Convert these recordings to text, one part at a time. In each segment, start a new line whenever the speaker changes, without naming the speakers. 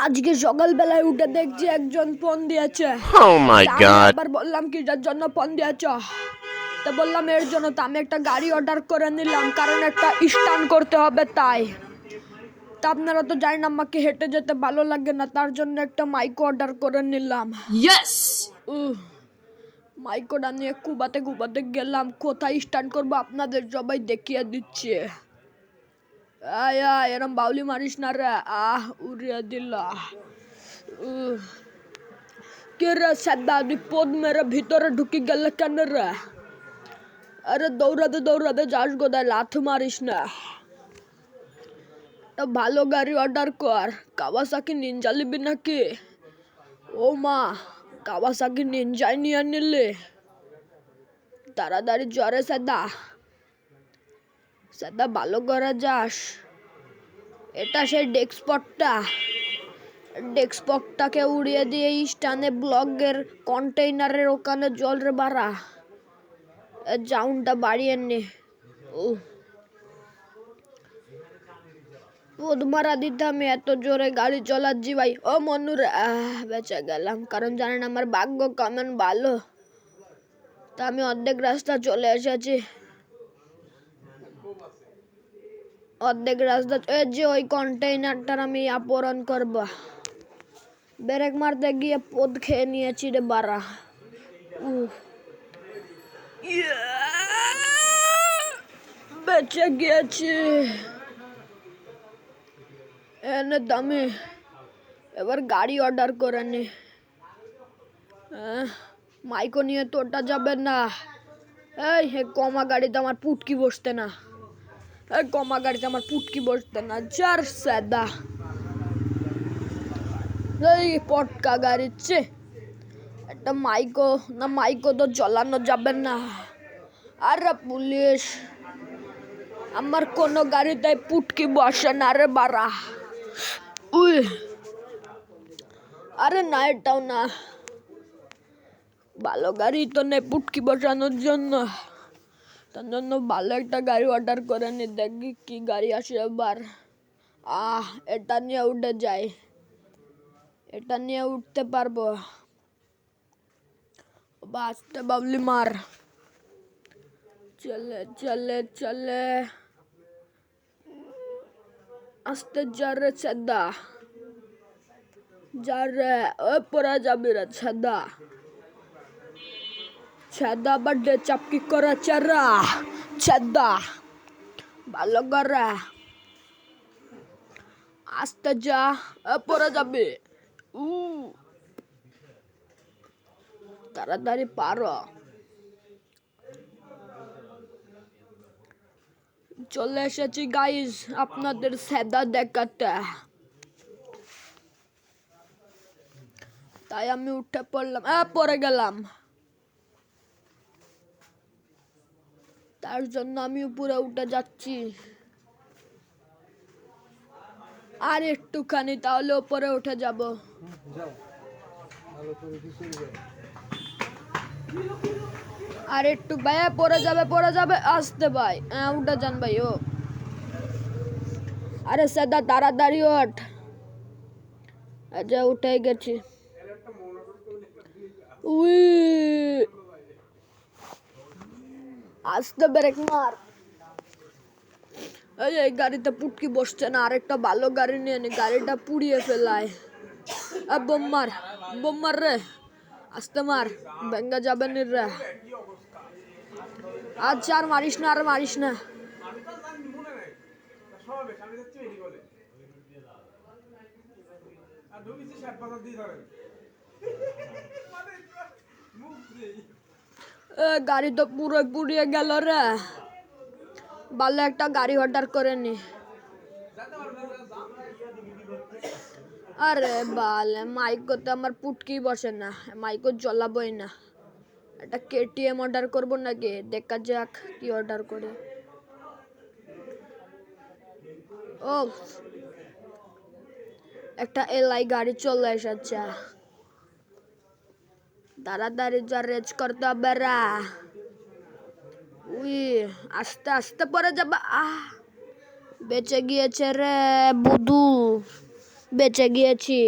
আজকে সকালবেলায় উঠে দেখছি একজন ফোন দিয়েছে।
Oh my
তা আমি
god.
আবার বললাম কিসের জন্য ফোন দিয়েছ, তা বললাম এর জন্য। তো আমি একটা গাড়ি অর্ডার করে নিলাম, কারণ একটা স্টান্ট করতে হবে তাই। তা আপনারা তো জানেন আমাকে হেঁটে যেতে ভালো লাগে না, তার জন্য একটা মাইক অর্ডার করে নিলাম।
Yes!
মাইকটা নিয়ে কুবাতে কুবাতে গেলাম, কোথায় স্টান্ট করবো আপনাদের সবাই দেখিয়ে দিচ্ছে। আয় আয়, এরম বাউলি মারিস না রে, উড়িয়ে দিলা। কে রে সাদা, পদ মেরে ভিতরে ঢুকি গেলে কেন রে? আরে দৌড়াতে দৌড়াতে যাস গোদায়, লাথ মারিস না। ভালো গাড়ি অর্ডার কর। কাওয়াসাকি নিনজা নিবি নাকি? ও মা, কাওয়াসাকি নিনজাই নিয়ে নিলে তাড়াতাড়ি জ্বরে সাদা। সাদা ভালো করে যাস। এটা সেই ডেস্কপটটাকে উড়িয়ে দিয়ে স্টানে ব্লগের কন্টেইনারের ওখানে জল রে বাড়া, জাউনটা বাড়িয়ে নে। মারা দিতে আমি এত জোরে গাড়ি চালাচ্ছি ভাই। ও মনুরে, বেঁচে গেলাম, কারণ জানেন আমার ভাগ্য কেমন ভালো। তা আমি অর্ধেক রাস্তা চলে এসেছি। অর্ধেক রাস্তা যে ওই কন্টেইনারটার আমি আপহরণ করব। ব্রেক মারতে গিয়ে পদ খেয়ে নিয়েছি রে বাড়া। বেঁচে গিয়েছি। এনে দামি এবার গাড়ি অর্ডার করে নি। মাইকো নিয়ে তোটা যাবে না। এই কমা গাড়িতে আমার পুটকি বসতে না। এই কমা গাড়িতে আমার পুটকি বসতে না। চার সাদা এই পটকা গাড়িচ্ছে একটা মাইকো তো চালানো যাবে না। আরে পুলিশ, আমার কোনো গাড়িতে পুটকি বসে না রে বাড়া। আরে না, এটাও না ভালো গাড়ি তো নেই পুটকি বসানোর জন্য। তার জন্য ভালো একটা গাড়ি অর্ডার করে নি, দেখি কি গাড়ি আসে এবার। এটা নিয়ে উঠে যাই, এটা নিয়ে উঠতে পারবো। বাঁচতে বাবলি মার। চলে চলে চলে আস্তে যা রে ছাদা, যা রে। পড়া যাবি রে ছাদা। ছাদা বাড্ডে চাপকি করে চারা। ছাদা ভালো করে আস্তে যা, পড়া যাবে। তাড়াতাড়ি পারো। চলে এসেছি গাইস আপনাদের সেদা দেখাতে। তাই আমি উঠে পড়লাম, পড়ে গেলাম। তার জন্য আমি উপরে উঠে যাচ্ছি। আর একটুখানি, তাহলে উপরে উঠে যাব। আর একটু ভাই, পড়ে যাবে আসতে ভাই। উঠে যান ভাই। আরে সেদা তাড়াতাড়ি ওঠ। আচ্ছা উঠে গেছি। আস্তে ব্রেক মার। এই গাড়িতে পুটকি বসছে না, আরেকটা ভালো গাড়ি নিয়ে নি, গাড়িটা পুড়িয়ে ফেলায়। বোম মার রে, আস্তে মার, ভেঙ্গা যাবে নি রে। আচ্ছা আর মারিস না। গাড়ি তো পুরো পুড়িয়ে গেল রে। ভালো একটা গাড়ি অর্ডার করে নি। আরে বালে, মাইকো তো আমার পুটকি বসে না, মাইকো জ্বলাবই না। একটা কেটিএম অর্ডার করবো নাকি, দেখা যাক কি অর্ডার করে। ও একটা এলআই গাড়ি চলে এসেছে। তাড়াতাড়ি যা রেজ করতে হবে রা। আস্তে আস্তে পরে যাবা। বেঁচে গিয়েছে রে বুধু। বেঁচে গিয়েছি।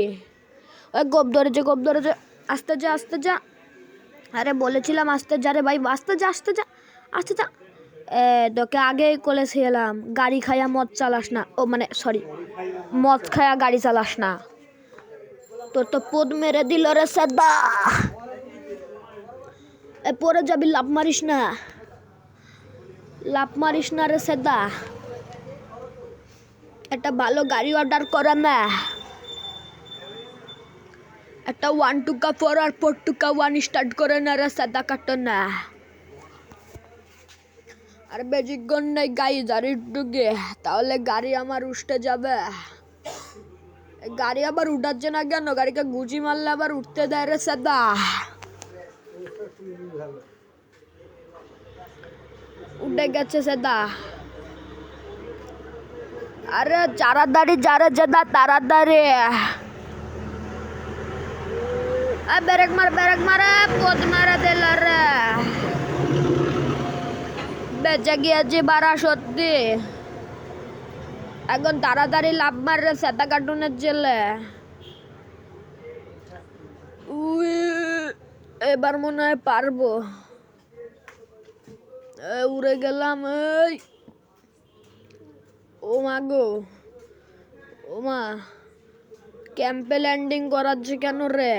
ওই গোপ ধরেছে। আস্তে যা আস্তে যা। আরে বলেছিলাম আস্তে যা রে ভাই, আস্তে যা আস্তে যা আস্তে যা। তোকে আগেই বলেছিলাম গাড়ি খায়া মদ চালাস না, ও মানে সরি মদ খায়া গাড়ি চালাস না। তোর তো পদ মেরে দিল রে সাদা। পরে যাবি, লাভ মারিস না, লাভ মারিস না রে সাদা। একটা ভালো গাড়ি অর্ডার করে না, একটা 1 টুকা 4 আর 4 টুকা 1 স্টার্ট করে না রে সাদা কাটো না। আর বেশিক্ষণ নেই গাইজ, আর একটু গে, তাহলে গাড়ি আমার উঠতে যাবে। গাড়ি আবার উঠাচ্ছে না কেন? গাড়িকে গুজি মারলে আবার উঠতে দেয় রে সাদা। উঠে গেছে সাদা। আরে তাড়াতাড়ি যারে যেদা তাড়াতাড়ি। ব্রেক মারে, পদ মারা দিল রে। বেঁচে গিয়েছি বারা সত্যি। এখন তাড়াতাড়ি লাভ মার রে সাদা কার্টুনের ছেলে। এবার মনে হয় পারবো। উড়ে গেলাম। ও মা গো, ও মা, ক্যাম্পে ল্যান্ডিং করাচ্ছে কেন রে?